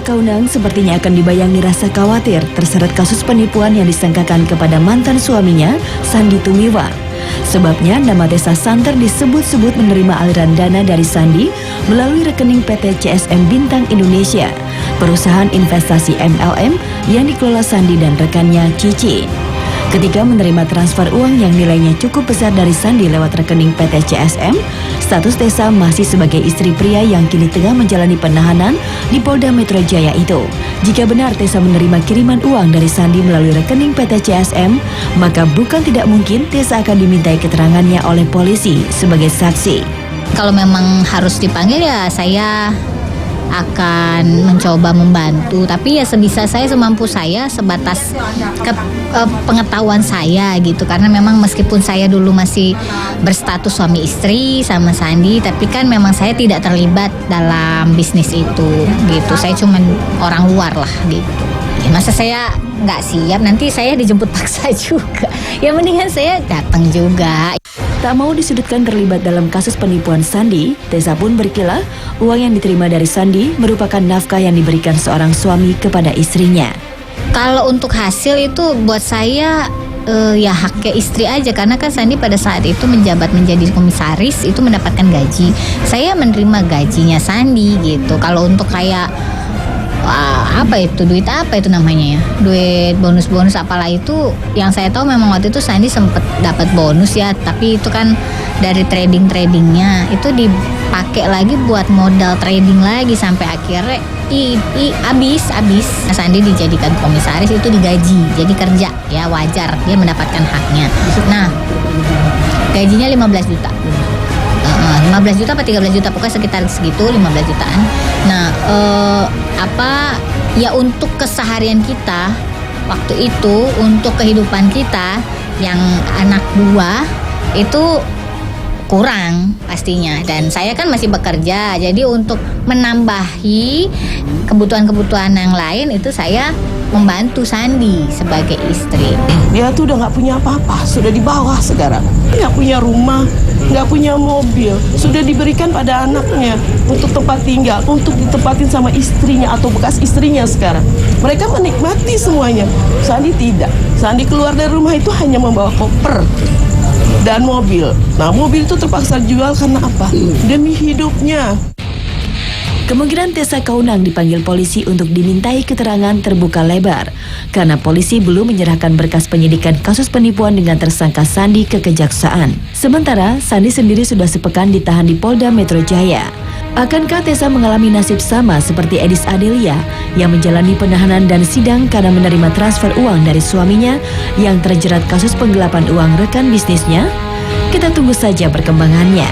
Kaunang sepertinya akan dibayangi rasa khawatir terseret kasus penipuan yang disangkakan kepada mantan suaminya, Sandi Tumiwa. Sebabnya nama Tessa Santer disebut-sebut menerima aliran dana dari Sandi melalui rekening PT CSM Bintang Indonesia, perusahaan investasi MLM yang dikelola Sandi dan rekannya Cici. Ketika menerima transfer uang yang nilainya cukup besar dari Sandi lewat rekening PT CSM, status Tessa masih sebagai istri pria yang kini tengah menjalani penahanan di Polda Metro Jaya itu. Jika benar Tessa menerima kiriman uang dari Sandi melalui rekening PT CSM, maka bukan tidak mungkin Tessa akan dimintai keterangannya oleh polisi sebagai saksi. Kalau memang harus dipanggil ya saya akan mencoba membantu, tapi ya sebisa saya, semampu saya, sebatas pengetahuan saya gitu. Karena memang meskipun saya dulu masih berstatus suami istri sama Sandi, tapi kan memang saya tidak terlibat dalam bisnis itu gitu. Saya cuma orang luar lah gitu. Ya, masa saya nggak siap, nanti saya dijemput paksa juga. Ya mendingan saya datang juga. Tak mau disudutkan terlibat dalam kasus penipuan Sandi, Tessa pun berkilah uang yang diterima dari Sandi merupakan nafkah yang diberikan seorang suami kepada istrinya. Kalau untuk hasil itu buat saya ya haknya istri aja, karena kan Sandi pada saat itu menjabat menjadi komisaris itu mendapatkan gaji. Saya menerima gajinya Sandi gitu. Kalau untuk kayak duit apa itu namanya ya, duit bonus apalah itu, yang saya tahu memang waktu itu Sandi sempat dapat bonus ya, tapi itu kan dari tradingnya itu dipakai lagi buat modal trading lagi sampai akhirnya habis. Nah, Sandi dijadikan komisaris itu digaji, jadi kerja ya, wajar dia mendapatkan haknya. Nah, gajinya 15 juta. 15 juta apa 13 juta, pokoknya sekitar segitu, 15 jutaan. Nah, ya untuk keseharian kita waktu itu, untuk kehidupan kita yang anak dua itu kurang pastinya, dan saya kan masih bekerja, jadi untuk menambahi kebutuhan yang lain itu saya membantu Sandi sebagai istri. Dia tuh udah nggak punya apa-apa, sudah di bawah sekarang, nggak punya rumah, nggak punya mobil, sudah diberikan pada anaknya untuk tempat tinggal, untuk ditempatin sama istrinya atau bekas istrinya sekarang. Mereka menikmati semuanya, Sandi tidak. Sandi keluar dari rumah itu hanya membawa koper dan mobil. Nah, mobil itu terpaksa jual karena apa? Demi hidupnya. Kemungkinan Tessa Kaunang dipanggil polisi untuk dimintai keterangan terbuka lebar karena polisi belum menyerahkan berkas penyidikan kasus penipuan dengan tersangka Sandi ke kejaksaan. Sementara Sandi sendiri sudah sepekan ditahan di Polda Metro Jaya. Akankah Tessa mengalami nasib sama seperti Edis Adelia yang menjalani penahanan dan sidang karena menerima transfer uang dari suaminya yang terjerat kasus penggelapan uang rekan bisnisnya? Kita tunggu saja perkembangannya.